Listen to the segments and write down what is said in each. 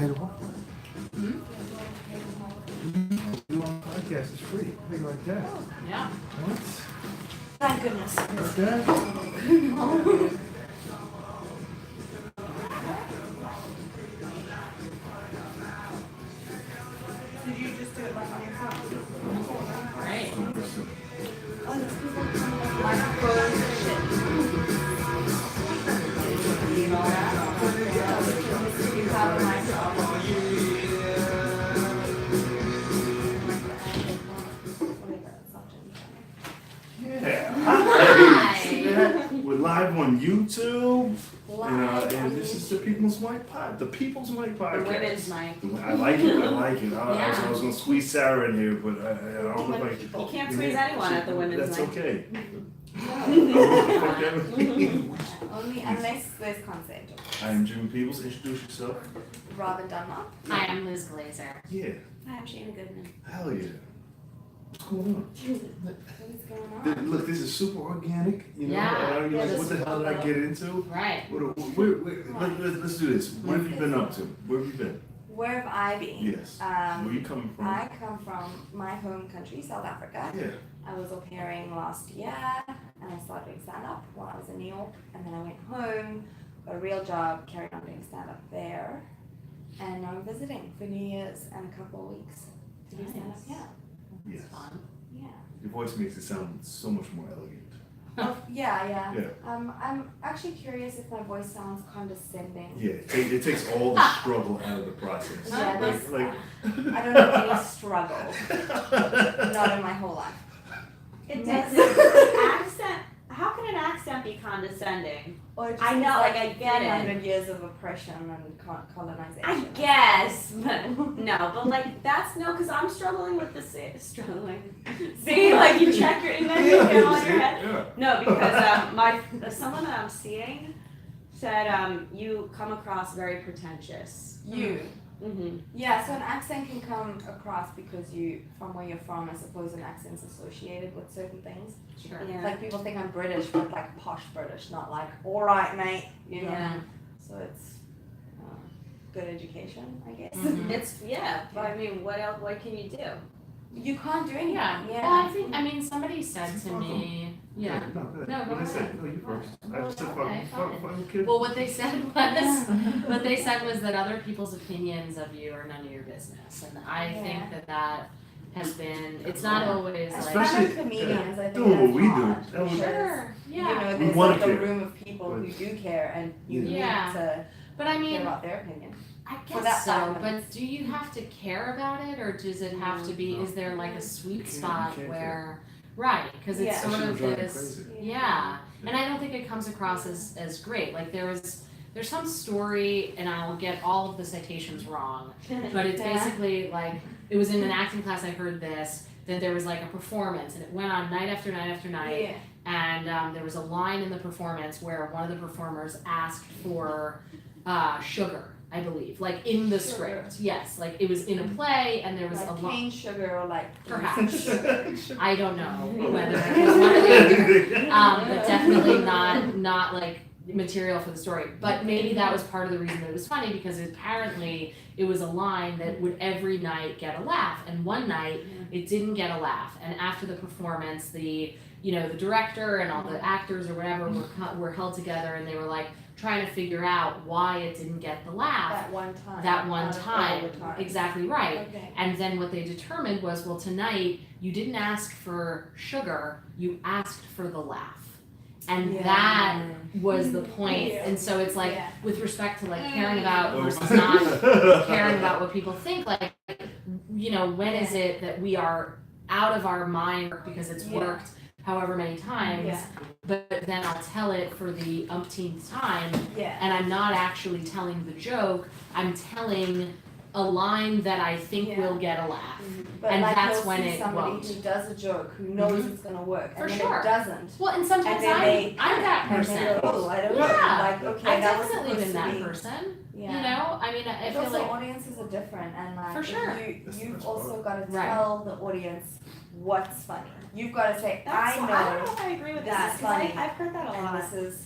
pay to walk? You on podcast, it's free. How you like that? Yeah. What? Thank goodness. Like that? Did you just do it like on your phone? Right. Oh, there's people coming with microphones and shit. You know that? You have a microphone. Yeah. Hi. See that? We're live on YouTube. Live And on this is the People's Mic Pod. The People's Mic The Podcast. women's mic. I like it. I like it. Yeah. I was going to squeeze Sarah in here, but I don't know if You can't squeeze anyone at the women's That's mic. okay. Only unless there's consent. I'm Jimmy Peebles. Introduce yourself. Robin Dunlop. Hi, I'm Liz Glazer. Yeah. Hi, I'm Shana Goodman. Hell yeah. What's going on? What's going on? Look, this is super organic. You know, Yeah. you're Yeah, like, this what the hell did I get into? Right. Let's do this. What have you been up to? Where have you been? Where have I been? Yes. Where are you coming from? I come from my home country, South Africa. Yeah. I was au pairing last year and I started doing stand up while I was in New York, and then I went home, got a real job, carried on doing stand up there, and now I'm visiting for New Year's and a couple of weeks to do stand up. Nice. Yeah. Yes. Fun. Yeah. Your voice makes it sound so much more elegant. Yeah. Yeah. I'm actually curious if my voice sounds condescending. Yeah. It takes all the struggle out of the process. Yeah, Like, like I don't know any struggle. Not in my whole life. It Yes. does. Accent. How can an accent be condescending? Or it just I know, means, like, I get it. 300 years of oppression and colonization. I guess, but no. But like that's no, because I'm struggling with the struggling. See, like you check your and then you get on your head. Yeah. No, because someone that I'm seeing said you come across very pretentious. You. Mm-hmm. Yeah, so an accent can come across because you, from where you're from, I suppose an accent's associated with certain things. Sure. Yeah. Like people think I'm British, but like posh British, not like, alright mate, you know. Yeah. So it's good education, I guess. Mhm. It's but I mean, what else? What can you do? You can't do anything. Yeah. Yeah. Well, I mean, somebody said to me, yeah. No, go ahead. No, go What did I say? ahead. No, you first. I just said Okay, fucking kid. Well, what they said was that other people's opinions of you are none of your business, and I Yeah. think that has been. It's not always like. Especially- As comedians, I think doing what that's we do. hard, That was- because, Sure. You Yeah. know, We there's wanna like a care. room of people who do care, and you Yeah. need to But I care mean, about their opinion. I For that guess so. 5 But minutes. do you have to care about it, or does it have to be? No. Is there like a sweet You spot can't where, right? Because it's Yeah. sort That of shit would drive me this. crazy. Yeah, and I don't think it comes across as great. Like there's some story, and I'll get all of the citations wrong, but it's Yeah. basically like it was in an acting class. I heard this that there was like a performance, and it went on night after night after night, Yeah. and there was a line in the performance where one of the performers asked for sugar. I believe, like in the Sugar. script. Yes, like it was in a play, and there was a Like line. cane sugar or like Perhaps. I don't know whether it was one or the other. But definitely not like material for the story. But maybe that was part of the reason that it was funny, because apparently it was a line that would every night get a laugh, and one night it didn't get a laugh. And after the performance, the director and all the actors or whatever were held together, and they were like trying to figure out why it didn't get the laugh that one time. that one out of all time. the times. Exactly right. Okay. And then what they determined was, well, tonight you didn't ask for sugar, you asked for the laugh. And Yeah. that was the point. Yeah. And so it's like, Yeah. with respect to like caring about Oh. versus not caring about what people think, like, when is it that we are out of our mind because it's Yeah. worked however many times, Yeah. but then I'll tell it for the umpteenth time, Yeah. and I'm not actually telling the joke, I'm telling a line that I think Yeah. will get a laugh. But and like that's you'll when see it somebody won't. who does a joke who knows Mhm. it's gonna work, For and then sure. it doesn't. Well, and sometimes And then they I'm that And person. they go, oh, I don't know. Yeah. Like, okay, I've that was definitely supposed been to that be. person. Yeah. You know, I mean, I But feel also like audiences are different, and like For if sure. That's you've the also best got to Right. tell the audience what's funny. You've got to say, That's I I don't know, know if I agree with this that. is 'Cause funny. I've heard that a and lot. this is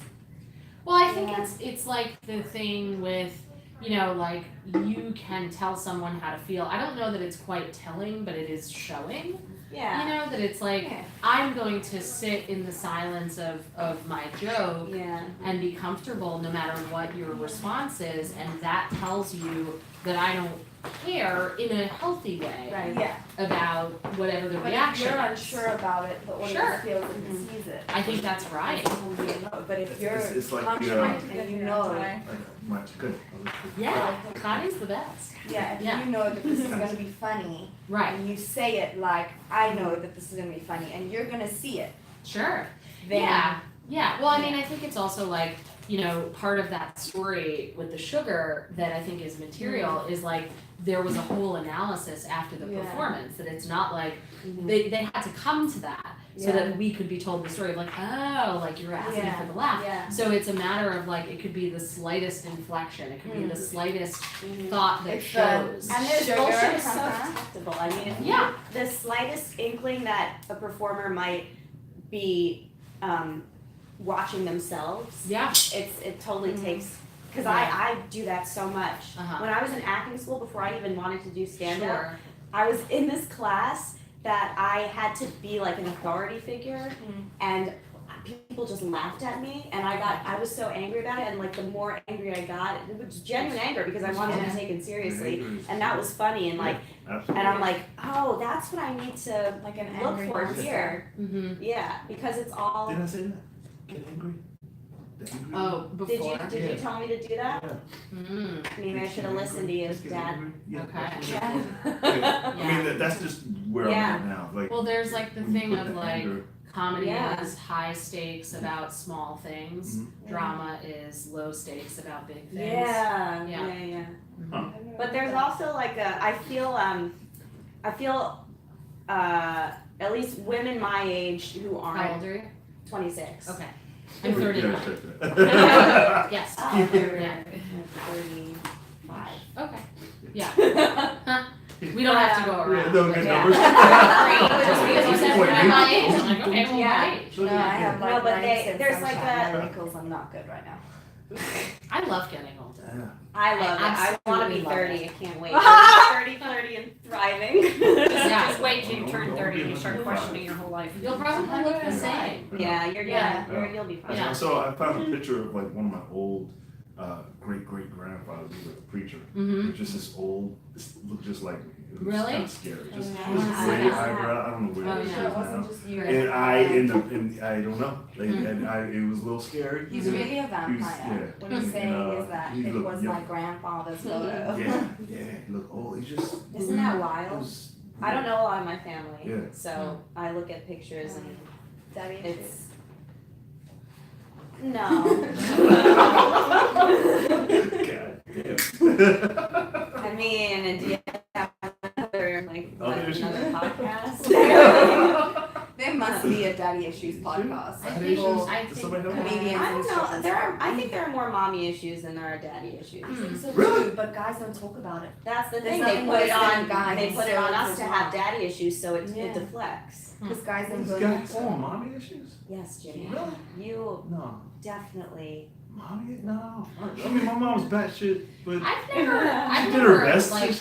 well, I think Yeah. it's like the thing with you know, like you can tell someone how to feel. I don't know that it's quite telling, but it is showing. Yeah. You know, that it's like Yeah. I'm going to sit in the silence of my joke Yeah. and be comfortable no matter what your response is, and that tells you that I don't care in a healthy way Right. Yeah, about whatever the but if reaction you're is. unsure about it, the audience Sure. feels it and sees it. I think that's right. But if you're It's like, confident and you know, Good. Yeah, Connie's the best. yeah, if Yeah. you know that this is gonna be funny, Right, and you say it like, I know that this is gonna be funny, and you're gonna see it, sure. then Yeah, well, I mean, I think it's also like, you know, part of that story with the sugar that I think is material is like, there was a whole analysis after the Yeah. performance, that it's not like, Mhm. they had to come to that, so Yeah. that we could be told the story of like, oh, like you're asking Yeah. for the laugh. Yeah. So it's a matter of like, it could be the slightest inflection, it could be the slightest thought that It's, shows. And this Sugar, bullshit is so uh-huh. detectable. I mean, if Yeah. the slightest inkling that a performer might be watching themselves, Yeah, it totally takes. Because Yeah. I do that so much. Uh-huh. When I was in acting school, before I even wanted to do stand up, sure, I was in this class that I had to be like an authority figure, and people just laughed at me, and I was so angry about it, and like the more angry I got, it was genuine anger because I wanted to be taken seriously, and that was funny, and like, Absolutely. and I'm like, oh, that's what I need to like an look angry for monster. here, mm-hmm. yeah, because it's all. Did I say that? Get angry? The angry? Oh, Did before? you Yeah. tell me to do that? Yeah. Mm, Maybe I should have listened to you, Just get Dad. angry. Yeah. Okay. that's- Yeah. Yeah. I mean, that's just where Yeah. I'm at now. Like, well, there's like the when you thing put of the like, anger- comedy Yeah. is high stakes about small things, Mhm. drama is low stakes about big things. Yeah, Yeah. yeah. Mhm. But there's also like I feel at least women my age who How aren't old are you? 26. Okay. I'm 39. Yeah, check that. Yes. Oh, Yeah. 35. Okay. Yeah. We don't have to go Yeah, around. no, good Yeah. numbers. Just because you said Wait, you're my age, I'm like, okay, well, Yeah. my age. No, I have No, like but 96 there's like sunshine a- and wrinkles, I'm not good right now. I love getting older. Yeah. I love it. I want to absolutely be love 30. it. I can't wait. 30, flirty, and thriving. Yeah. Just wait till you turn 30 and you start questioning your whole life. You'll probably look the same. Yeah, Yeah. you'll be fine. Yeah. So I found a picture of like one of my old great grandfathers. He was a preacher. Mm-hmm. Just this old, looked just like me. It was Really? kind of scary. Just Yeah. it was Yeah. gray Yeah. eyebrow. I don't know where Oh, it is yeah. Sure, it now. wasn't just you. And I and I don't know. Like, and it was a little scary. He's Yeah. really a vampire. yeah. What he's saying is that he it looked was young. my grandfather's photo. Yeah, he looked old. He just Isn't that it wild? was. I don't know a lot of my family, Yeah. so I look at pictures and Daddy it's no. God damn. I mean, and do you have another like Other issues? another podcast? There must be a daddy issues podcast. I Daddy think, issues? I Does think somebody know? Comedians I and don't know. stuff. I think there are more mommy issues than there are daddy issues. So Really? too, but guys don't talk about it. That's the There's thing. They nothing put it worse than on. guys They put it on us to as have well. daddy issues, so Yeah. it deflects. Because guys This don't guy, go oh, mommy issues? Yes, Jimmy. Really? You No. definitely. Mommy? No. I mean, my mom's batshit, but I've she never did her best. like,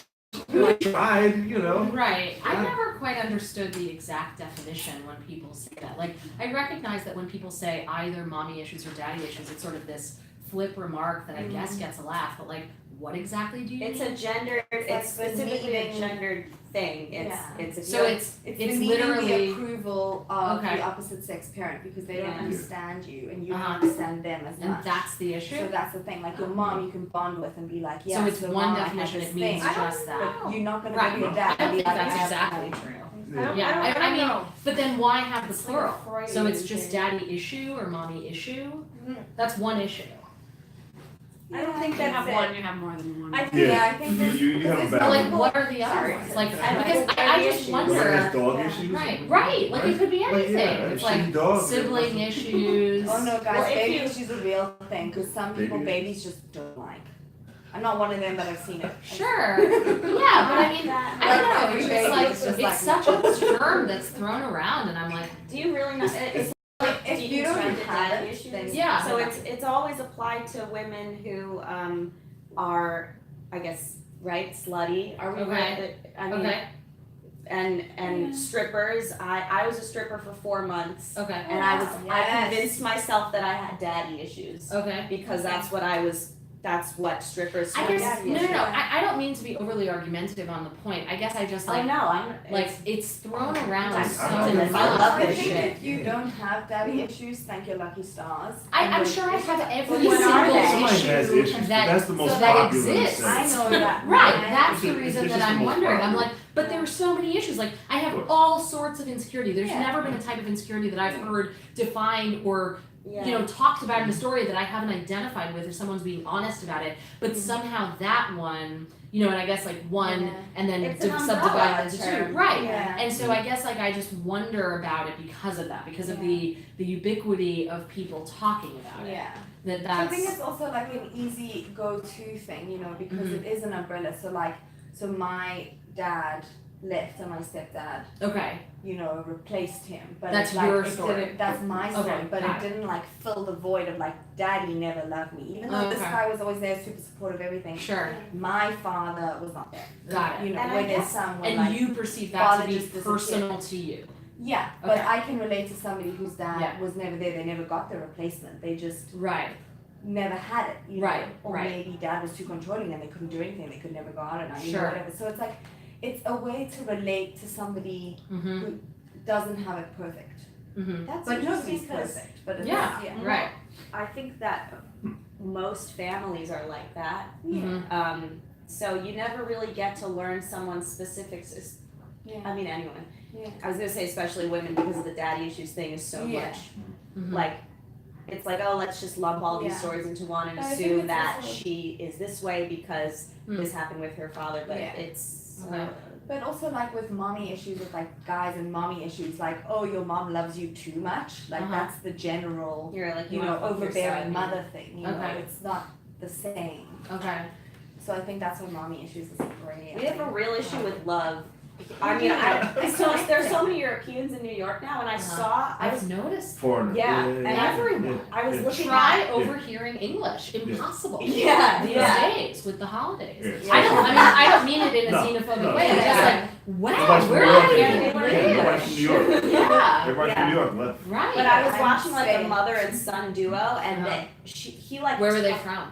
She tried, you know. right. I Yeah. never quite understood the exact definition when people say that. Like, I recognize that when people say either mommy issues or daddy issues, it's sort of this flip remark that I guess gets a laugh. But like, what exactly do you It's mean? a gendered. It's like the specifically a needing- gendered thing. It's Yeah. it's if So you're- it's It's It's the needing literally- the approval of Okay. the opposite sex parent because they don't Yeah. understand you and you don't Uh-huh. understand them as and much. that's the issue. So that's the thing. Like your mom, you can bond with and be like, yeah. So it's so one mom, I have definition. this It means thing. just that. But you're not gonna Right. go to your I dad don't and be think like, that's I have exactly that. true. Yeah. Yeah, I mean, know. but then why have the It's like a plural? So Freudian it's just thing. daddy issue or mommy issue? Mhm. That's one issue. I don't think You have that's one, you have more than one. I think, Yeah. I think there's, You have a there's But balance. like, what are the other Sorry. ones? Like, I because like I daddy just issues. Like, it wonder. has dog Yeah. issues? Right. Like it could be Like, anything. yeah, It's shitty like dog. sibling issues. Oh no, guys, Well, if baby you- issues is a real thing because some people Baby babies just don't like. I'm not one of them, but I've seen it. Sure. Yeah, but I mean, I don't know. It's just like It's just it's like- such a term that's thrown around, and I'm like, Do you really not? It's like if you don't deconstructed have daddy it, issues. then Yeah. So it's always applied to women who are, I guess, right, slutty. Are we? Okay. I mean, Okay, and strippers. I was a stripper for 4 months, okay, and I Yes. convinced myself that I had daddy issues okay. because that's what strippers. I were. guess, daddy no, issues. I don't mean to be overly argumentative on the point. I guess I just Oh like, no, I'm like, it's thrown around I'm so optimist. much. I love I this think shit. if you don't have daddy issues, thank your lucky stars. I'm sure I have every But what are they? single Somebody has issue issues, but that, that's the most so that popular exists. sense. I know that. Right, man. that's It's the just- reason it's that just the I'm most wondering. I'm popular. like, but there are so many issues. Like, I have Of course. all sorts of insecurity. There's Yeah. never been a type of insecurity that I've heard defined or Yeah. you know, talked about in a story that I haven't identified with, or someone's being honest about it. But somehow that one, you know, and I guess like one, Yeah. and then It's an subdivided umbrella into term. two, right? Yeah. And so I guess like I just wonder about it because of that, because of the ubiquity of people talking about it. Yeah. That So I think that's it's also like an easy go-to thing, you know, because Mhm. it is an umbrella. So like, so my dad left and my stepdad, okay. you know, replaced him. But That's it's like, your it story. didn't- That's my story. Okay, But got it didn't like fill the void of like, daddy never loved me. Even though this Okay. guy was always there, super supportive, everything. Sure, My father was not there. got it. You know, And I where there's guess- some where And like, you perceive that father to be just disappeared. personal to you. yeah, but Okay. I can relate to somebody whose dad Yeah. was never there. They never got the replacement. They just Right. never had it, you know. Right, Or right. maybe dad was too controlling and they couldn't do anything. They could never go out at night, you know, Sure. whatever. So it's like, it's a way to relate to somebody Mm-hmm. who doesn't have it perfect. Mm-hmm. That's But interesting nobody's 'cause perfect. But it's, Yeah. yeah. Right. I think that most families are like that. Mm-hmm. So you never really get to learn someone's specifics. Yeah. I mean, anyone. Yeah. I was gonna say especially women because of the daddy issues thing is so Yeah. much. Mm-hmm. Like, it's like, oh, let's just lump all these Yeah. stories into one and But I think assume it's that also- she is this way because Mm. this happened with her father. But Yeah. it's Okay. But also like with mommy issues with like guys and mommy issues, like, oh, your mom loves you too much. Like Uh-huh. that's the general, you're like you wanna know, fuck your overbearing son. mother thing. You know, Okay. it's not the same. Okay. So I think that's what mommy issues is great. We have a real issue with love. I mean, there's so many Europeans in New York now, and I saw I was I've noticed. Foreigner. Yeah, and everyone. I was looking Try at overhearing English. Impossible. Yeah, These yeah. days with the holidays. Yeah. I don't mean it in a No, xenophobic no. way. I'm just Yeah. like, wow, Nobody's from we're New not York hearing anymore. English. Yeah, nobody's from New York. Yeah. Everybody Yeah. from New York left. Right. But I was I'm watching like saying- a mother and son duo, and Uh-huh. he like Where were they from?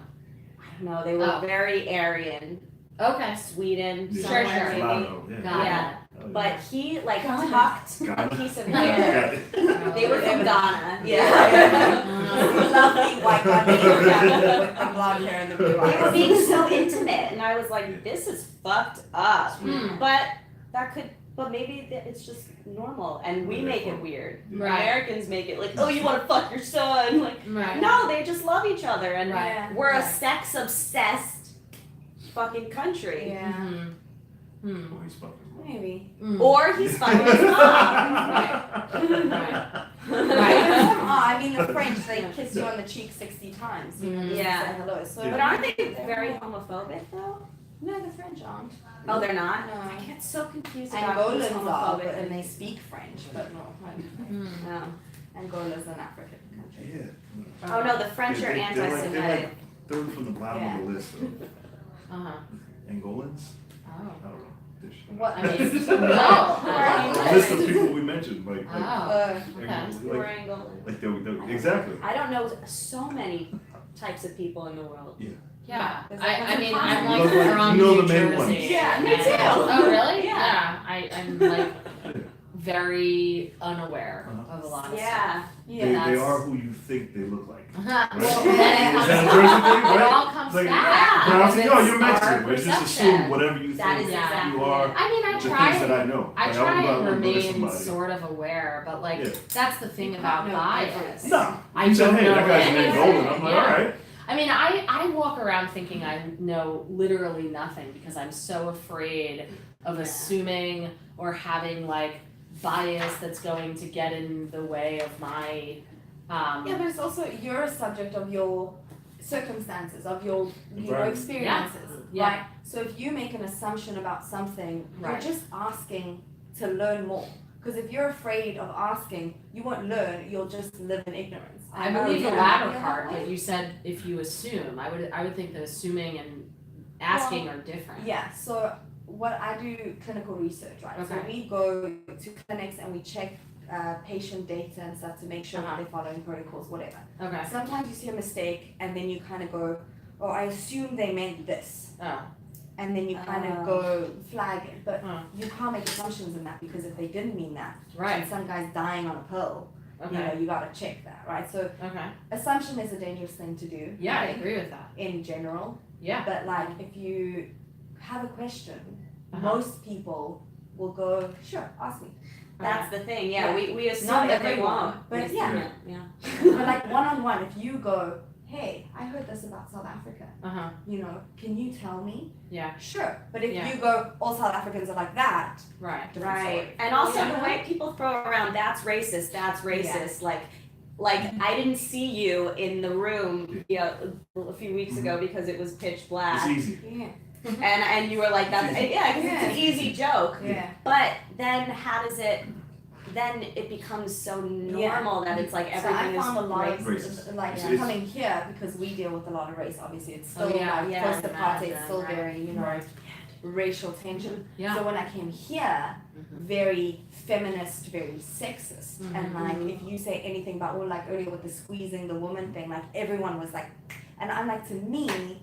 No, they were Oh. very Aryan, Okay. Sweden, Yeah. somewhere Sure, maybe. Lotto, Got Yeah. it. Oh, But he like Ghana. tucked a Ghana. piece of Yeah. hair. Got They were from Ghana. Uh, Lovely white women with the blonde hair and the blue They were eyes. being so intimate, and I was like, "This is fucked up." Hmm. But but maybe it's just normal, and we make it weird. Right. Americans make it like, "Oh, you want to fuck your son?" Like, Right. no, they just love each other, and Right. we're a Right. sex obsessed fucking country. Yeah. Mhm. Hmm. Oh, he's fucking. Maybe. Mm. Or he's fucking his mom. Right. I mean, the French, they kiss you on the cheek 60 times. You know, just to Yeah. say hello. So, But aren't they very homophobic though? No, the French aren't. Oh, they're not. No. I get so confused about who's Angolans are, homophobic. and they speak French, but no. Hmm. No. Angola's an African country. Yeah. Oh no, the French are They're like anti-Semitic. third from the bottom of the list. Uh-huh. Angolans? Oh. I don't know. They're- What? I mean, No. no. The list of people we mentioned, like Oh. Okay. Angolans, We're like, Angolan. like they exactly. I don't know so many types of people in the world. Yeah. There's I mean, I'm You like know the- from you know New the main Jersey. ones. Yeah, me and- too. Oh, really? Yeah. I'm like very unaware Uh-huh. of a lot of Yeah. Yeah. They that's- are who you think they look like. stuff. Right? Well, Yeah. then it Is comes that a back. Jersey thing, It right? all comes Like, back. But I was like, Because oh, you're it's our Mexican. Let's just perception. assume whatever you That think is Yeah. exactly you are. I mean, I The try things that I know. I Like, try wouldn't and look at remain somebody. sort of aware, but like Yeah. that's the thing about No, bias. No. I You said, don't hey, know that guy's anything. named Golden. I'm like, Yeah. all right. I mean, I walk around thinking I know literally nothing because I'm so afraid of assuming or having like bias that's going to get in the way of my Yeah, but it's also you're a subject of your circumstances, of your Environment. experiences, Yeah. right? So if you make an assumption about something, Right. you're just asking to learn more. Because if you're afraid of asking, you won't learn. You'll just live in ignorance. I know, believe the yeah. latter Yeah, part, right. but you said if you assume, I would think that assuming and asking are different. Yeah, so what I do clinical research, right? So Okay. we go to clinics and we check patient data and stuff to make sure Uh-huh. that they're following protocols, whatever. Okay. Sometimes you see a mistake and then you kind of go, oh, I assume they meant this. Oh. And then you kind of Oh. go flag it. But Huh. you can't make assumptions in that because if they didn't mean that, Right. and some guy's dying on a pill, you know, Okay. you gotta check that, right? So Okay. assumption is a dangerous thing to do. Yeah, I think, agree with that. in general. Yeah. But like if you have a question, Uh-huh. most people will go, sure, ask me. That's the thing, yeah, Yeah. we assume Not that they everyone, won't. but We yeah. assume it, yeah. But like one on one, if you go, hey, I heard this about South Africa, Uh-huh. you know, can you tell me? Yeah. Sure. But if Yeah. you go, all South Africans are like that, Right. different Right, story. and also Yeah. the way people throw around, that's racist, like I didn't see you in the room, you know, a few weeks ago because it was pitch It's black, easy. Yeah. and you were like, that's, yeah, because it's an easy joke, Yeah. but then how does it, then it becomes so normal that it's like So I everything found a lot is of Racist. like It's- coming here because we deal with a lot of race. Obviously, it's still Oh, yeah, like yeah, post I apartheid, imagine, it's still right. very Right. racial tension. Yeah. So when I came here, Mhm. very feminist, very sexist, and Mhm. like if you say anything about like earlier with the squeezing the woman thing, like everyone was like, and I'm like, to me,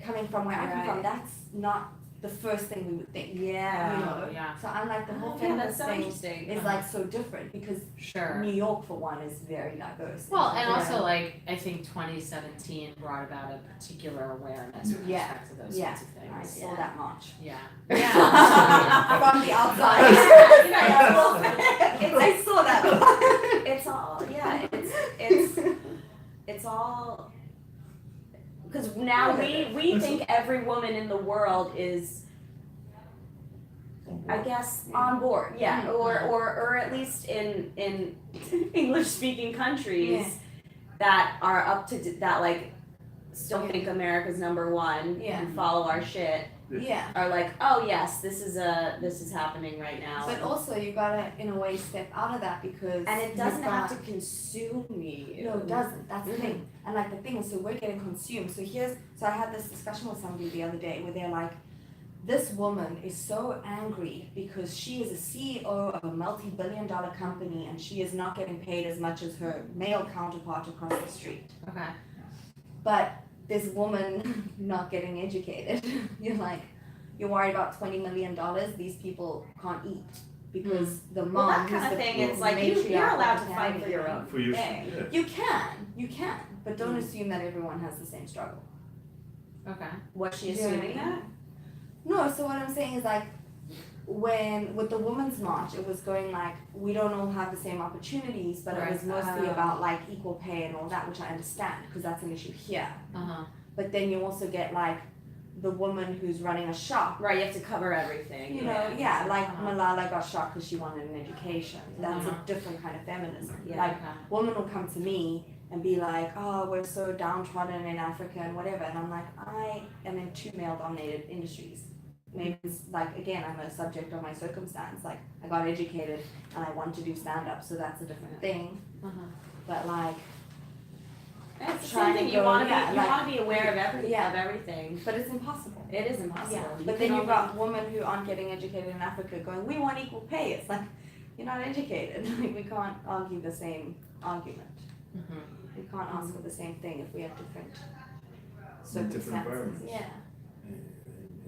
coming from where I come from, Right. that's not the first thing we would think. Yeah. You know? Yeah. So I'm like the whole Oh, yeah, that's feminist so thing interesting. is like so different because Sure. New York for one is very diverse. Well, and Yeah. also like I think 2017 brought about a particular awareness with Yeah. respect to those Yeah. sorts of I things. saw that march. Yeah. From the outside. I saw that. It's all, yeah, it's all, because now we think every woman in the world is, I guess, on board, yeah, Mhm. or at least in English speaking countries that are up to, that like still think America's number one Yeah. and follow our shit, Yeah. are like, oh yes, this is happening right now. But also you gotta in a way step out of that because And it doesn't you've have got- to consume you. No, it doesn't. That's the Mhm. thing. And like the thing is, so we're getting consumed. So I had this discussion with somebody the other day where they're like, this woman is so angry because she is a CEO of a multi-billion-dollar company and she is not getting paid as much as her male counterpart across the street. Okay. But this woman not getting educated, you're like, you're worried about $20 million. These people can't eat because the mom Well, that who's kind of the thing, it's like matriarch you're of allowed the to fight for family. your own For your, thing. yeah. You can, but don't assume that everyone has the same struggle. Okay. Was she You know what I assuming mean? that? No, so what I'm saying is like, when with the women's march, it was going like we don't all have the same opportunities, but it was mostly about like equal pay and all that, which I understand because that's an issue here. Uh-huh. But then you also get like the woman who's running a shop. Right, you have to cover everything. You know, yeah, like Uh-huh. Malala got shot because she wanted an education. That's Uh-huh. a different kind of feminism. Yeah. Like, Okay. women will come to me and be like, oh, we're so downtrodden in Africa and whatever. And I'm like, I am in two male-dominated industries. Maybe it's like, again, I'm a subject of my circumstance. Like, I got educated and I want to do stand-up, so that's a different thing. Uh-huh. But like, It's the Trying same thing. to You go- want to yeah, be, like- you want to be aware of Yeah. everything. but it's impossible. It is impossible. Yeah, You but can then you've only- got women who aren't getting educated in Africa going, we want equal pay. It's like, you're not educated. Like, we can't argue the same argument. Mhm. We can't ask for the same thing if we have different Different circumstances. environments. Yeah.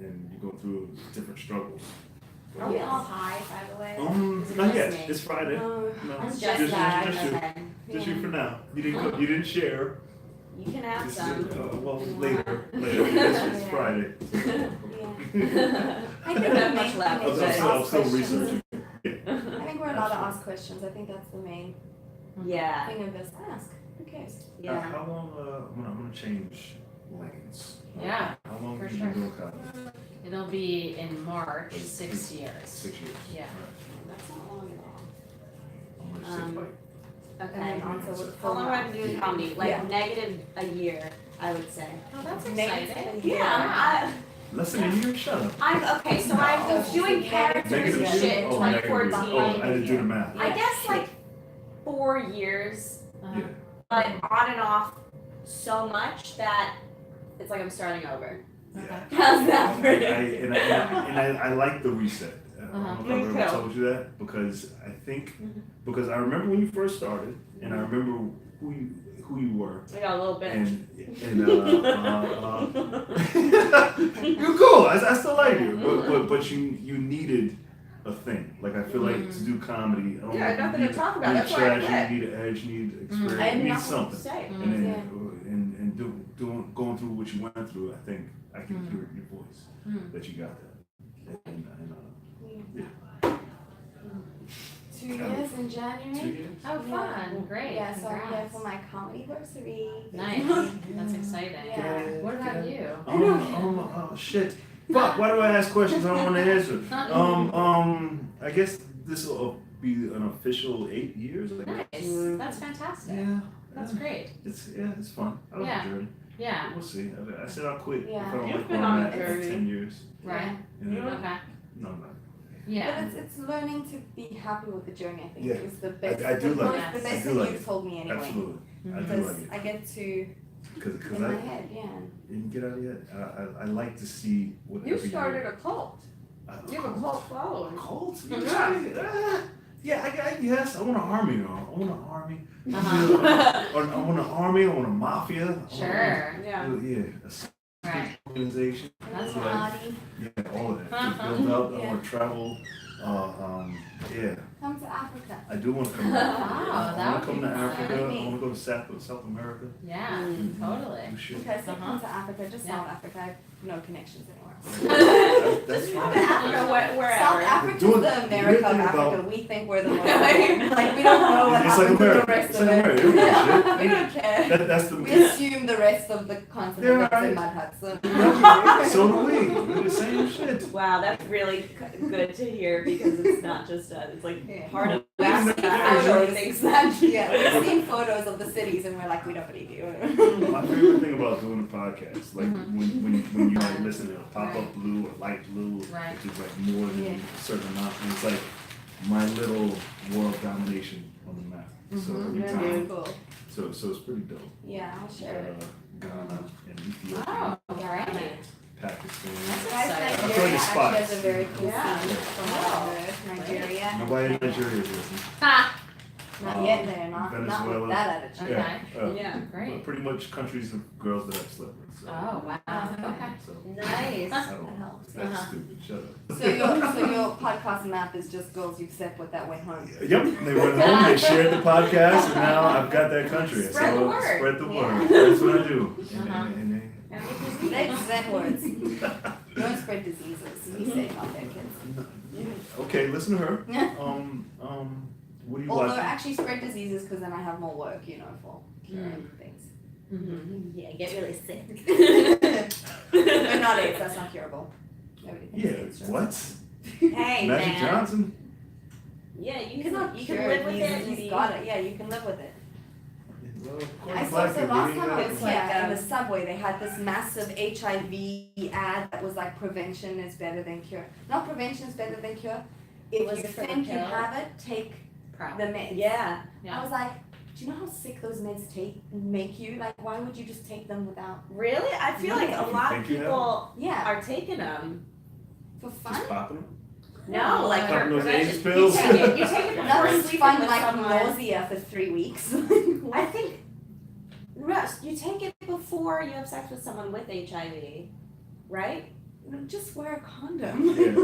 And you go through different struggles. Are we all high, by the way? Is it Not just yet. me? It's Friday. No, No, I'm just just you. glad. Just you. Okay. Just you for now. You didn't go, you didn't share. You can have This is, some. well, later. It's Friday. Yeah. I I think don't have the much main left. thing is I'm just still ask questions. researching. I think we're allowed to ask questions. I think that's the main Yeah, thing of this. Ask. Who cares? yeah. How long, I'm gonna change lanes. Yeah, How long for have you sure. been doing comedy? It'll be in March, 6 years. 6 years. Yeah. That's not long at all. I'm gonna sit like, And Okay. then answer with How long have I been doing comedy? Like Yeah. negative a year, I would say. Oh, that's Negative exciting. a year. Yeah, less than a year, shut up. I'm okay. So I was doing characters Negative and shit in Oh, negative. 2014. Oh, I didn't do the math. I guess like 4 years. Uh-huh. Yeah. but on and off so much that it's like I'm starting over. Yeah. How's that for you? I like the reset. I don't know if I've Me ever too. told you that because I think because I remember when you first started and I remember who you were I got a little bit. and you're cool. I still like you, but you needed a thing. Like I feel like to do comedy. I don't Yeah, know, nothing you to need- talk about, You need that's why I strategy. quit. You need an edge. You need experience. I had You need nothing to something. say. And then going through what you went through, I think I can hear it in your voice that you got that. And 2 years in 2 January. years. Oh, fun, great, Yeah, so I'm here congrats. for my comedy anniversary. Nice, that's exciting. Yeah. What about you? Oh shit. Fuck, why do I ask questions I don't want to answer? I guess this will be an official 8 years, I guess. Nice, that's fantastic. Yeah. That's great. It's fun. I love Yeah. the journey. Yeah, We'll see. I said I'll quit Yeah. if I don't You've like been where I'm on at a for journey. 10 years. right, And then- okay, No, I'm not. yeah. But it's learning to be happy with the journey. I think Yeah. is the best. I do the like most- it. The I best do thing like you've it. told me anyway. Absolutely. I do Because like it. I get to Because in my I head, yeah. didn't get out yet. I like to see what You every started year. a cult. A You have a cult following. cult? Yeah, I guess. I want an army, though. I want an army. Uh-huh. Or I want an army. I want a mafia. I want Sure, Yeah. a right, organization. that's Like, fun. Party. Yeah, all of that. Just Uh-huh. build up. I Yeah. want to travel. Yeah, Come to Africa. I do want to come. Wow, I that want would to come be to fun. Africa. I want to go to South America. Yeah, Mm-hmm. totally. Do shit. Okay, so Uh-huh. come to Africa, just Yeah. South Africa. I have no connections anywhere. That's Africa, fine. wherever. South Africa's Doing- the America of weird thing Africa. about- We think we're the most like we don't know what It's like happened to the America. rest It's of like it. America. We don't give a We don't care. That's the. We assume the rest of the continent Yeah, lives in right. mud huts. So. So do we. We're the same shit. Wow, that's really good to hear because it's not just us. It's like Yeah. part of We've that seen actually photos. thinks that. Yeah, we've seen photos of the cities and we're like, we don't believe you. My favorite thing about doing a podcast, like Mhm. when you like listen to pop up blue or light blue, Right. which is like more than Yeah. a certain amount, and it's like my little world domination on the map. So Mhm. every Yeah, time, very cool. so it's pretty dope. Yeah, I'll share it. Ghana and Ethiopia, Oh, great. Pakistan. Guys, Exciting. Nigeria I'm throwing actually has a very cool Yeah. scene from what I've heard. Nigeria. Nobody in Nigeria is listening. Ha! Not yet, they're not Venezuela. with that attitude. Okay. Yeah. Great. But pretty much countries of girls that I've slept with. So, Oh, wow, okay. So Nice. I don't That know. helps. That's Uh-huh. stupid. Shut up. So your podcast map is just girls you've slept with that went home. Yep, they went home, they shared the podcast, and now I've got that country. Spread the word. Spread the Yeah. word. That's what I do. Uh-huh. And Next Zen words. Don't spread diseases. Be safe out there, kids. okay, listen to her. Yeah. What do you Although watch? actually spread diseases because then I have more work, you know, for curing things. Mhm. Yeah, get really sick. But not AIDS, that's not curable. Nobody thinks Yeah, AIDS, just- what? Hey, Magic man. Johnson? Yeah, you He's can not you cured, can live with it. he's Maybe. got it. Yeah, you can live with it. Well, I saw black the people, last you time I know. was It's here like, in the subway, they had this massive HIV ad that was like prevention is better than cure. Not prevention is better than cure. If Was you it for the think you pill? have it, take Proud. the meds. Yeah. Yeah. I was like, do you know how sick those meds make you? Like, why would you just take them without? Really? I feel like a You lot of think you have people Yeah, are taking them. for Just fun. popping them? No, like for Popping those prevention. AIDS pills? You take it before Nothing's sleeping fun with like someone. nausea for 3 weeks. I think Russ, you take it before you have sex with someone with HIV, right? Just wear a condom. Yeah. How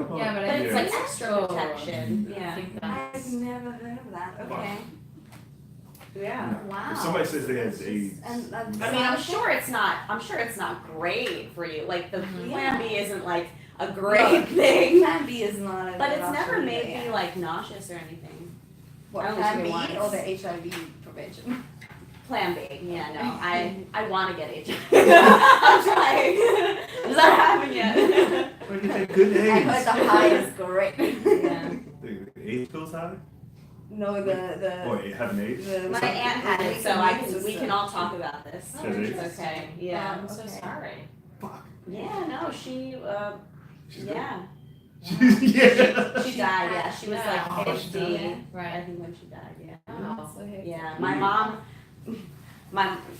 about- Yeah, but But it's Yeah. like extra Oh, protection. I Yeah. think I've that's. never heard of that. Okay. Yeah. No. Wow. If somebody says they have It's just- AIDS, and, I mean, I'm sure it's not great for you. Like the Mhm. Plan B isn't like a great thing, Plan B is not a but good it's never option made either, me like nauseous or anything. What, I only Plan took it B once. or the HIV prevention? Plan B, yeah, no, I want to get HIV. I'm trying. It's not happening yet. Where you take good I heard AIDS? the high is great. Yeah. The AIDS pills high? No, Or having AIDS? the My aunt had it, so we can all talk about this. Oh, Has AIDS? interesting. Okay, yeah. I'm so Okay. sorry. Fuck. Yeah, no, she, She's yeah, yeah. she died. Yeah, she was Yeah. like Oh, she 50. died. I Right. think when she died. Yeah. Oh. So here. Yeah, my mom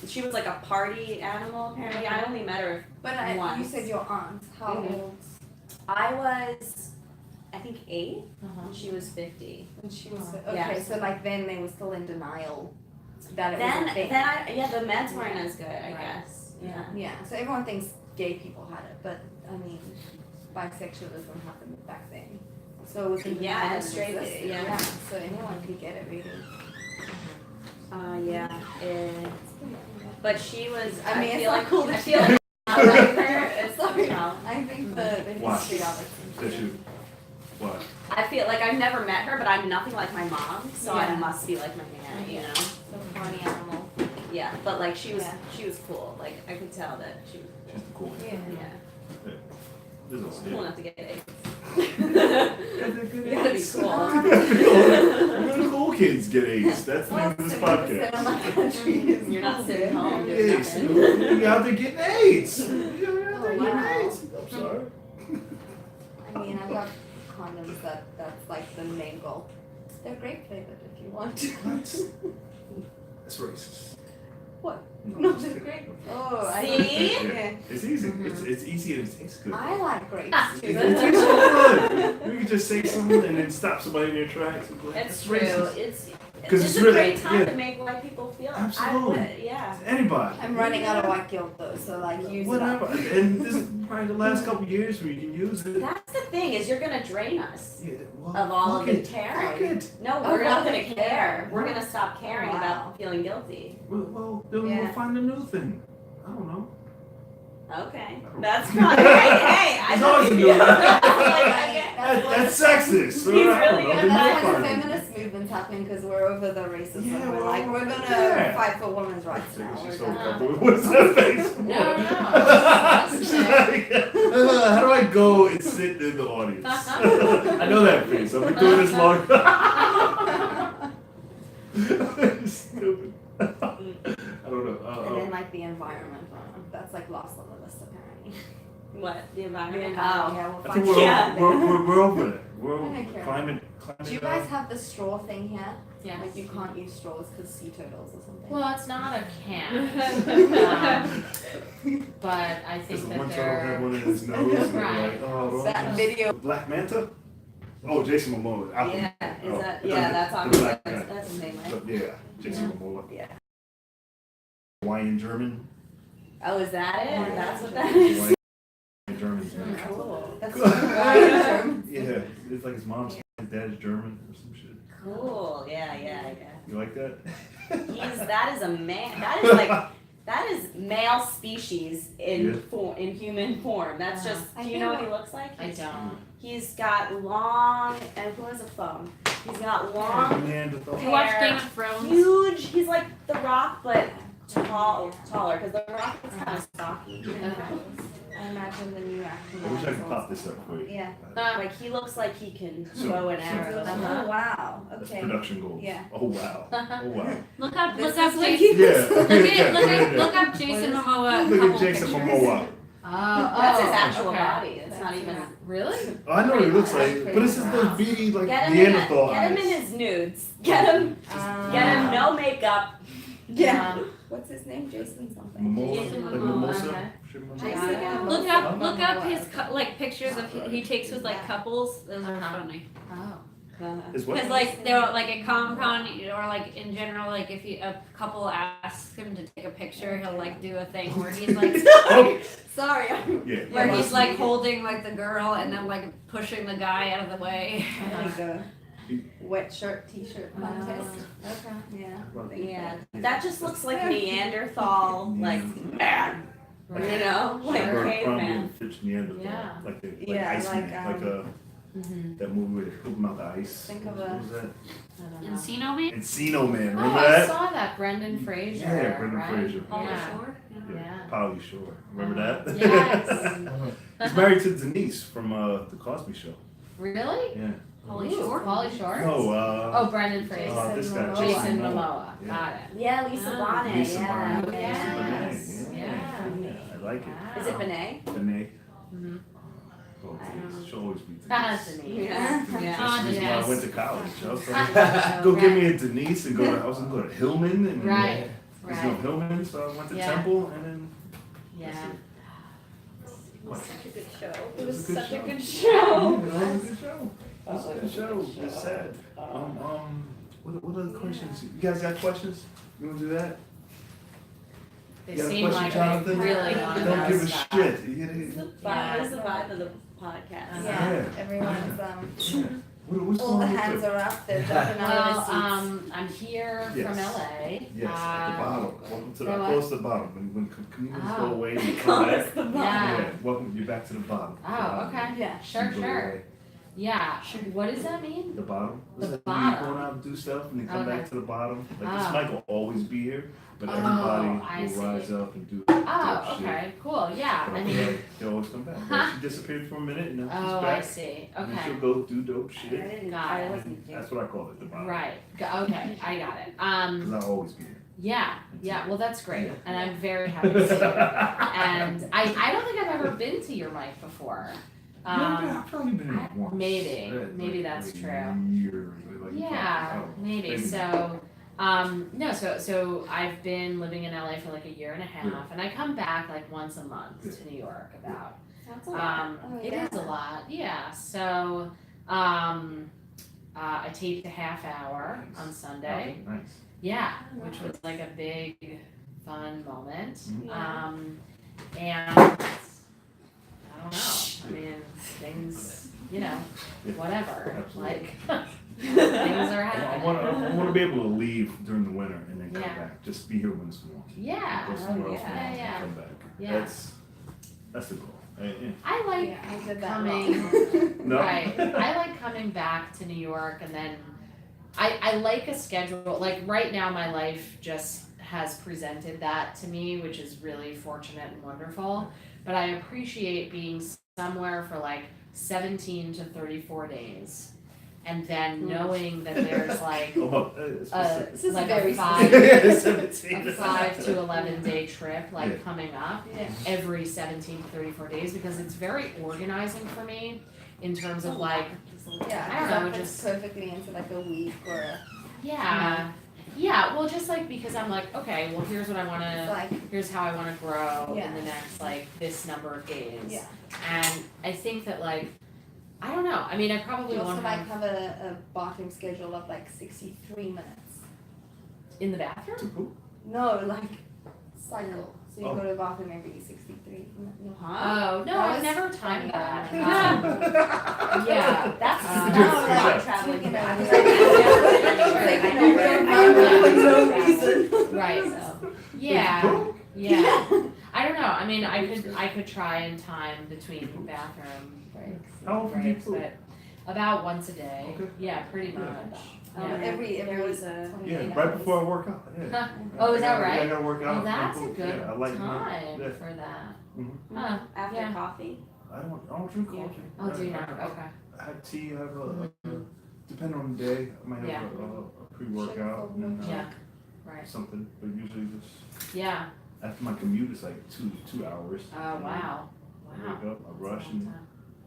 she was like a party animal apparently. I only met her. But you Once. said your aunt. How Mhm. old? I was, I think 8, Uh-huh. and she was 50. When she was Oh. okay, Yeah. so like then they were still in denial that it Then was a thing. the meds weren't as good, I Right. guess. Yeah. Yeah, so everyone thinks gay people had it, but I mean, bisexualism happened back then. So it was in Yeah, denial and that it straight- existed. yeah. So anyone could get it really. Yeah. But she was. I mean, it's feel not like cool I that feel like I like her. It's Sorry. you know. I think the Why? history of it. That you, what? I feel like I've never met her, but I'm nothing like my mom, so I Yeah. must be like my aunt, you know. So funny animal. Yeah, but like she was Yeah. cool. Like I could tell that she was She's the cool one. Yeah. This is cool enough to get AIDS. You gotta be cool. Only the cool kids get AIDS. That's the name of this 70% podcast. of my country is You're not sitting home doing AIDS. nothing. You out there getting AIDS. You're out there Oh, getting wow. AIDS. I'm sorry. I mean, I've got condoms that's like the main goal. They're grape flavored if you want. That's racist. What? No, No, they're grape. Oh, I See? Yeah. It's easy. It's easy and it tastes good. I like grapes It too. tastes so good. You can just say something and then stop somebody in their tracks. And go, It's "That's true. racist." It's 'Cause it's it's a really- great time yeah. to make white people feel. Absolutely. Yeah. Anybody. I'm running out of white guilt though, so like use it Whatever. up. And this is probably the last couple of years where you can use it. That's the thing is you're gonna drain us Yeah, well, of all of fuck the it. Fuck caring. it. No, Oh, we're not we're gonna gonna care. care. We're gonna stop caring Wow. about feeling guilty. Well, then Yeah. we'll find a new thing. I don't know. Okay. don't- That's fine. Hey, I It's know always a you. new one. Like, That's sexist. He's I don't really know. good Then at we'll That's why find the it. feminist movement's happening because we're over the racism. Yeah, we're well, like, we're gonna yeah. fight for women's rights now. She's We're so gonna. comfortable. What's that face? No, no. She's like, how do I go and sit in the audience? I know that face. I've been doing this long. Stupid. I don't know. And then like the environment, that's like lost on the list apparently. What? The environment? Yeah, we'll I think find we're, Yeah. we're over it. We're I don't care. climate. Do you guys have the straw thing here? Yes. Like you can't use straws because sea turtles or something. Well, it's not a can. But I Because think one that turtle had they're. one in his nose. And they're Right. like, oh, That video. Black Manta? Oh, Jason Momoa. Aquaman. Yeah, is Oh, that, the- yeah, that's the on, black that's, guy. that's his name, right? But yeah, Jason Momoa. Yeah. Hawaiian German. Oh, is that it? Yeah. That's what that is? Hawaiian German. Yeah. Cool. That's Cool. German. Yeah, it's like his mom's, his dad's German or some shit. Cool, yeah. You like that? That is a man, that is like, that is male species in Yeah. form, in human form. That's just, I do you think know what I- he looks like? I don't. He's got long, and who has a phone? He's got long, Neanderthal. You watch Hair. Game of Thrones? huge, he's like The Rock, but taller, because The Rock is kind of stocky. I imagine the new actor. I wish I could pop this up for you. Yeah. Like, he looks like he can So- bow and so- arrow. Oh wow. That's Okay. production goals. Yeah. Oh wow. Oh wow. Look up This Jason. is what Yeah. Look up Jason Momoa. Look couple at Jason pictures. Momoa. Oh, That's his actual okay. body. It's not That's even. not- Really? Oh, I know what he looks like, That's but it's just crazy. those beady like Get him, Neanderthal get him in eyes. his nudes. Get him no makeup. Yeah. What's his name? Jason something. Mimosa, Jason like Momoa, mimosa. okay. Jason Look Momoa. up his like pictures of he takes with like couples. Those are Uh-huh. funny. Oh. Is what? Because like they're like a compound or like in general like if a couple asks him to take a picture he'll like do a thing where he's like Oh, Sorry. yeah. where he's like holding like the girl and then like pushing the guy out of the way. Like a wet shirt, t-shirt contest. Okay. Yeah. Yeah, that just looks like Neanderthal, like man. You know, like caveman. Fitch Neanderthal. Yeah. Like the like Yeah, Iceman. like, Like Mm-hmm. that movie where they poop him out the ice. Think of What a- was that? I don't know. Encino Man? Encino Man. Oh, Remember I that? saw that. Brendan Fraser. Yeah, Brendan right? Fraser. Pauly Yeah. Shore? Yeah. Pauly Shore. Remember that? Yes. He's married to Denise from the Cosby Show. Really? Yeah. Pauly Ooh, Shore? Pauly Shore? No, Oh, Brendan Fraser. this guy. Jason Momoa. Momoa. Yeah. Got it. Yeah, Lisa Ah. Bonet. Lisa Yeah. Bonet. Yes. Lisa Bonet. Yeah. I like it. Wow. Is it Bonet? Benet. Mhm. Oh, I don't know. she'll always be Denise. Ah, Denise. Yeah. Yeah. Ah, This is why I Denise. went to college. I was like, go Okay. give me a Denise and go to, I was going to go to Hillman and Right. was doing Right. Hillman, so I went to Yeah. Temple, and then Yeah. It was such a good show. It It was was a good such a show. good Yeah, show. it was a good show. It was a good show. It's sad. What other questions? You guys got questions? You wanna do that? They You got a seem question, like they Jonathan? really want to Don't know give a stuff. shit. It's the Yeah. vibe, it's the vibe of the podcast. Yeah, Yeah. everyone's What's all the going on hands with it? are up. They're jumping out Well, of their seats. I'm here Yes. from LA. Yes, at the bottom. Welcome to the so what? close to the bottom. When comedians Oh. go away and come back. Close the bottom. Yeah. Welcome. You're back to the bottom. Oh, okay. Yeah. Sure, You go sure. away. Yeah. What does that mean? The bottom. The When bottom. you go out and do stuff and they come Okay. back to the bottom. Like this Oh. mic will always be here, but Oh, everybody I will see. rise up and do Oh, dope shit. okay, cool. Yeah. But I mean, they always come back. Huh? Like, she disappeared for a minute and now she's oh, back. I see. And then she'll Okay. go do dope I shit. didn't. Got I it. wasn't there. That's what I call it, the bottom. Right. Okay, I got it. Because I'll always be here. Yeah. Yeah. Well, that's great, and I'm very happy to see you. And I don't think I've ever been to your mic before. I've probably been in it once. maybe. Yeah, Maybe like that's a true. year, like, Yeah, I don't know, maybe. So, no, so I've been living in LA for like a year and a half, Yeah. and I come back like once a month Yeah. to New York about. That's a lot. Oh, It yeah. is a lot, yeah. So, I taped a half hour Nice. on Sunday. Okay, nice. Yeah, which was like a big, fun moment. Mhm. And I don't know. I mean, things, you know, Yeah. whatever. Absolutely. Like, things are I happening. want to be able to leave during the winter and then come Yeah. back. Just be here when it's warm. Yeah. Go somewhere else yeah. warm and Yeah. come back. Yeah. That's the goal. Yeah. I like Yeah, I did that coming. No. Right. I like coming back to New York, and then I like a schedule. Like right now, my life just has presented that to me, which is really fortunate and wonderful. But I appreciate being somewhere for like 17 to 34 days, and then knowing that there's like Oh, This is like very a 5 17. a 5 to 11 day trip like Yeah. coming up Yeah. every 17 to 34 days, because it's very organizing for me in terms of like Yeah, I don't know, that fits just- perfectly into like a week or yeah, well just like because I'm like, okay, well here's what I want it's to like, here's how I want to grow in the Yeah. next like this number of days. yeah. And I think that like I don't know, I mean I probably You also won't might have have a bathroom schedule of like 63 minutes. in the bathroom. To poop? No, like cycle. So you Oh. go to the bathroom every 63 minutes. Huh? Oh no, That I've was never timed that. Yeah, That's Uh, Good no, like job. traveling taking back. Right. Yeah. Poop? Yeah. I don't know. I mean, I could try and time between bathroom breaks. How often do you breaks, poop? but about once a day. Okay. Yeah, pretty Yeah. much. Um, Yeah. every There was a- 28 Yeah, hours. right before I work out. Yeah. Oh, is that I right? gotta work out. Well, that's a poop. good Yeah, I like time yeah. for that. Mhm. Huh. After Yeah. coffee. I don't drink coffee. Oh, do you I- not? I- Okay. I have tea. I have Mhm. depending on the day, I might have Yeah. a pre-workout and Yeah. Right. something, but usually just Yeah. after my commute it's like two hours. Oh wow. I Wow. wake up, I rush That's a long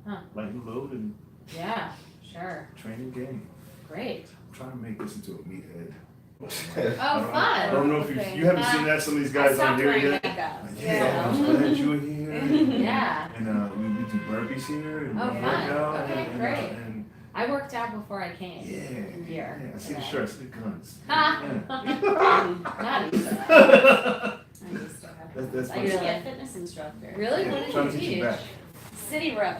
and time. lighten the load and Yeah. Sure. train and game. Great. I'm trying to make this into a meathead. Oh, I fun. don't know if you haven't seen that. Some of these guys I on stopped here wearing yet. makeup. Yeah. I'm glad you were here. And, Yeah. and we do burpees here and Oh, we fun. work out Okay, and, great. and I worked out before I came. yeah, Here I see the today. shirt, I see the guns. Ha! Yeah. Not even. I used to have. That's I funny. used to be Really? a fitness instructor. Really? Yeah, What did trying you to teach you teach? back. City Row.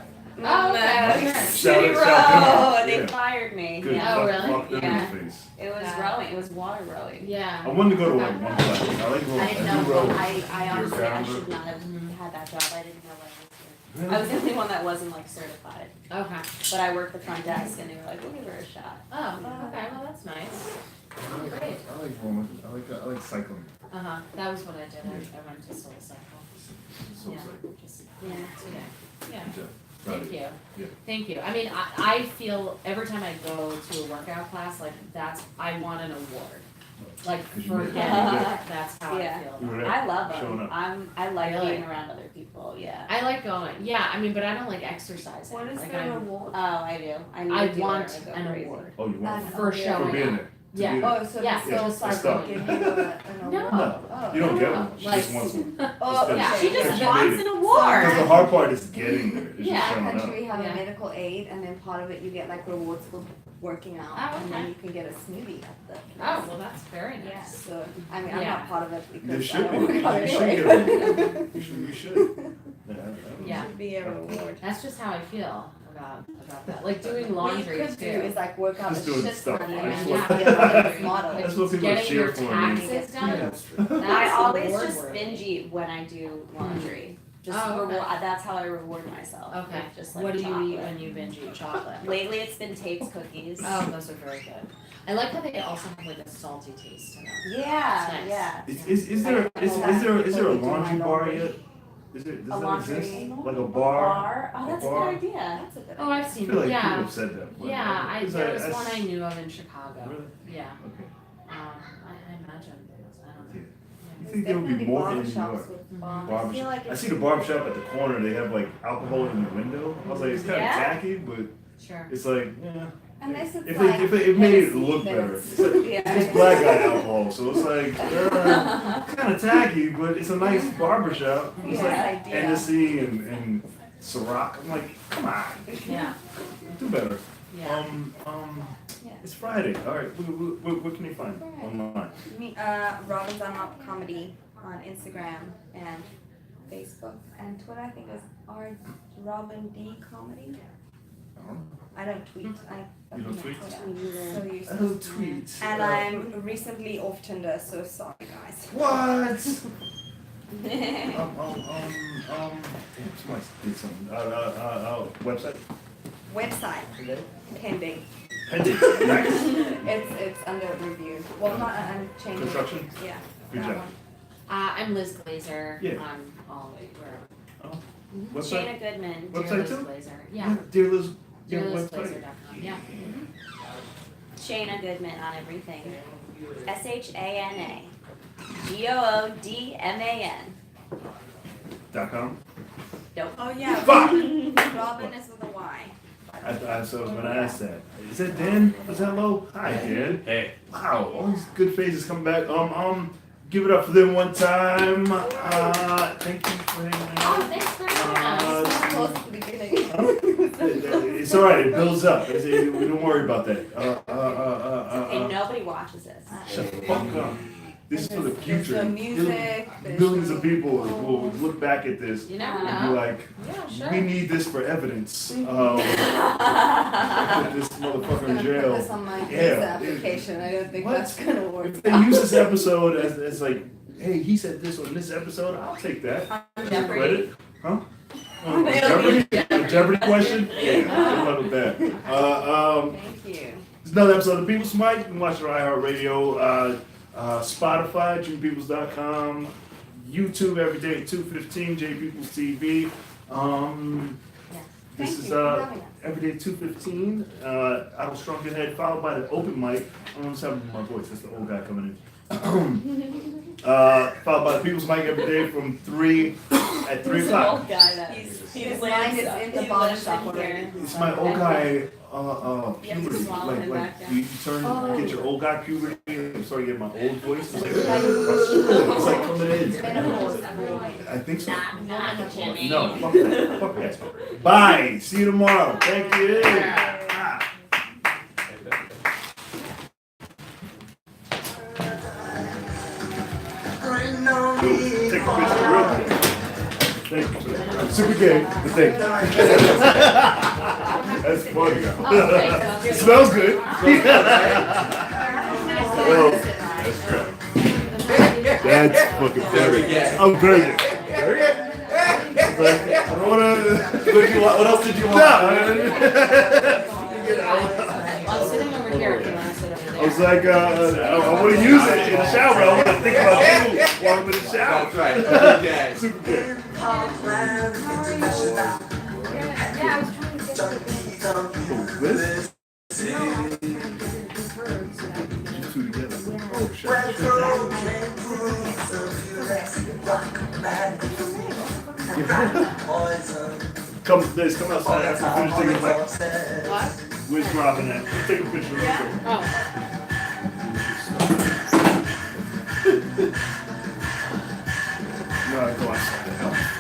Oh, okay. Shout City out- Row. shout out. They Yeah. fired me. Good. Yeah. Oh, Fuck- really? fuck them in Yeah. the face. It was Yeah. rowing. It was water rowing. I Yeah. wanted to go to like one class. I like rowing. I I didn't do know. row. I You're honestly, I a should founder? not have had that job. I didn't know what I was doing. Really? I was the only one that wasn't like certified, Okay. but I worked the front desk, and they were like, "We'll give her a shot." Oh, okay. Well, that's nice. Great. I like rowing. I like cycling. That was what I did. I went to Soul Cycle. So Yeah. it's like, Just Yeah. yeah. good job. Proud Thank of you. Yeah. Thank you. I mean, I feel every time I go to a workout class, like I want an award. Like 'Cause you for made it. getting Yeah. there. That's how Yeah. I feel. You were about it. there. I love Showing them. up. I like Really? being around other people. Yeah. I like going. Yeah, I mean, but I don't like exercising. What is like the I'm- reward? Oh, I do. I need I to do it want or I go an crazy. award Oh, you want Uh, for yeah. showing for being up. there? Yeah. do Oh, so Yeah, the so soul it's like cycle going- give you an No. award? No, Oh. you don't get No, one. She like- just wants one. Oh, It's Yeah, okay. She just She wants made an it. award. Because the hard part is getting there. It's Yeah, just Our showing country, up. we have Yeah. a medical aid, and then part of it you get like rewards for working out, Oh, and then okay. you can get a smoothie at the. Oh, well, that's very Yeah, nice. so I mean, I'm Yeah. not part of it There because I should don't be. work out You should anyway. get a reward. You should. Yeah. Yeah. Should be a reward. That's just how I feel about that. Like doing What you laundry could do too. is like work out Just a doing shit stuff. ton I and just then want- be a business model. That's what people Getting your cheer for me. taxes done. That's true. I That's always reward just worthy. binge eat when I do laundry. Just Oh, okay. that's how I reward myself. Okay. Just like What do you eat chocolate. when you binge eat chocolate? Lately it's been Tate's cookies. Oh, those are very good. I like how they also have like a salty taste to them. Yeah, Nice. yeah. Is there a laundry bar yet? Does A that laundry- exist? Like a bar? Oh, that's a bar? good idea. That's a good Oh, I've I seen feel like it. people Yeah. have said that. before. Yeah, Is there that- was that's- one I knew of in Chicago. Really? Yeah. Okay. I imagine. I don't know. You think there would be more in New York? I feel like I see the barbershop at the corner, they have like alcohol in the window. I was like, it's kind of Yeah. tacky, but Sure. it's like, yeah. unless it's If like it made it Hennessy, look then better. it's- It's like, yeah. it's black guy alcohol, so it's like, kind of tacky, but it's a nice barbershop. It's Yeah, like idea. Hennessy and Ciroc. I'm like, come on, Yeah. do better. Yeah. Yeah. It's Friday. All right, what can you find Right. online? Me, Robin's Unlocked Comedy on Instagram and Facebook and Twitter. I think it was Robin D Comedy. I don't tweet. I You don't tweet? So you I don't tweet. And I'm recently off Tinder, so sorry guys. What? Damn, somebody did something. Website. Website pending. Pending. Nice. It's under review. Well, not I'm changing. Construction? Yeah. Good that job. one. I'm Liz Glazer. Yeah. I'm all where. Website. Shayna Goodman. Website Dear Liz too? Glazer. Yeah. Dear Liz. Your website. DearLizGlazer.com. Yeah. Shayna Goodman on everything. SHANA. GOODMAN. .com. Oh yeah. Fuck! Robin is with a Y. So I was gonna ask that. Is that Dan? Was that low? Hi Dan. Hey. Wow, all these good faces coming back. Give it up for them one time. Thank you for hanging Oh, out. thanks for having us. Close to the beginning. It's alright, it builds up. We don't worry about that. And nobody watches this. Shut the fuck up. This is for the There's future. the music. there's Millions the- of people will look back at this You never and be know. like, Yeah, sure. we need this for evidence. Put this motherfucker in Gonna put jail. this on my Yeah, visa application. I don't think What? that's gonna work. If they use this episode as like, hey, he said this on this episode, I'll take that. Jeopardy. Credit. Huh? Jeopardy? A Jeopardy question? Yeah, how about that? Thank you. It's another episode of People's Mic. You can watch it on iHeartRadio, Spotify, JimPeoples.com, YouTube every day at 2:15, JPeoples TV. This Thank is you for having us. every day at 2:15. Idle Strong Good Head, followed by the open mic. I don't know what's happening with my voice. That's the old guy coming in. Followed by the People's Mic every day from 3 at 3 o'clock. guy that. His mind is in the barbershop already. It's my old guy, You have to puberty. swallow him Like back you Oh. get your old guy puberty. I'm sorry, get my old voice. It's like coming in. I think so. No, fuck that. Fuck that. Bye. See you tomorrow. Thank you. Ah. Take a picture real quick. Thank you. I'm super gay, but thank you. That's funny. It smells good. Oh, that's fucking funny. I'm very gay. I don't wanna. What else did you want? No. I'm sitting over here if you want to sit over I there. was like, I want to use it in the shower. I want to think about you while I'm in the shower. That's right. Okay. Super gay. Yeah, I was trying to get Liz? You two together. Oh, shit. Come, Liz, come outside after you finish taking a What? Where's Robin at? Let's take a picture real quick. Oh. the hell?